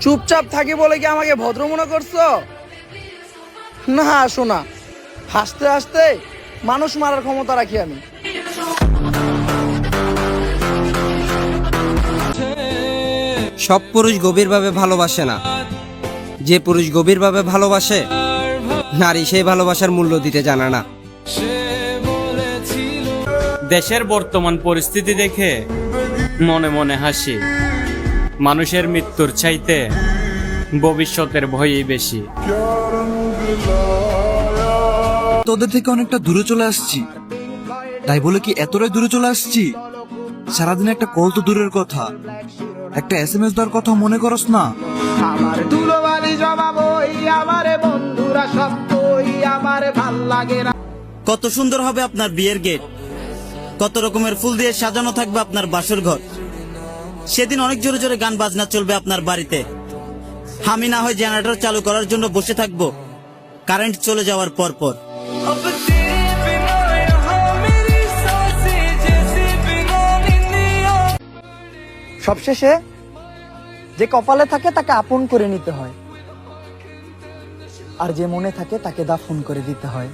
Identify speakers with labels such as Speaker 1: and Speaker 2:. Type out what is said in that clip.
Speaker 1: চুপচাপ থাকি বলে কি আমাকে ভদ্র মনে করছো? না শোনা, হাসতে হাসতে মানুষ মারার ক্ষমতা রাখি আমি।
Speaker 2: সব পুরুষ গভীরভাবে ভালোবাসে না। যে পুরুষ গভীরভাবে ভালোবাসে, নারী সেই ভালোবাসার মূল্য দিতে জানে না।
Speaker 3: দেশের বর্তমান পরিস্থিতি দেখে মনে মনে হাসি। মানুষের মৃত্যুর চাইতে ভবিষ্যতের ভয়ই বেশি।
Speaker 4: তোদের থেকে অনেকটা দূরে চলে আসছি, তাই বলে কি এতটাই দূরে চলে আসছি? সারাদিন একটা কল তো দূরের কথা, একটা SMS দেওয়ার কথা মনে করস না?
Speaker 5: আমার ধুলোবালি জমা বই, আমার বন্ধুরা সব কই, আমার ভাল লাগে না।
Speaker 6: কত সুন্দর হবে আপনার বিয়ের গেট, কত রকমের ফুল দিয়ে সাজানো থাকবে আপনার বাসর ঘর। সেদিন অনেক জোরে জোরে গান বাজনা চলবে আপনার বাড়িতে। আমি না হয় জেনারেটর চালু করার জন্য বসে থাকবো কারেন্ট চলে যাওয়ার পর পর।
Speaker 1: সবশেষে যে কপালে থাকে তাকে আপন করে নিতে হয়, আর যে মনে থাকে তাকে দাফন করে দিতে হয়।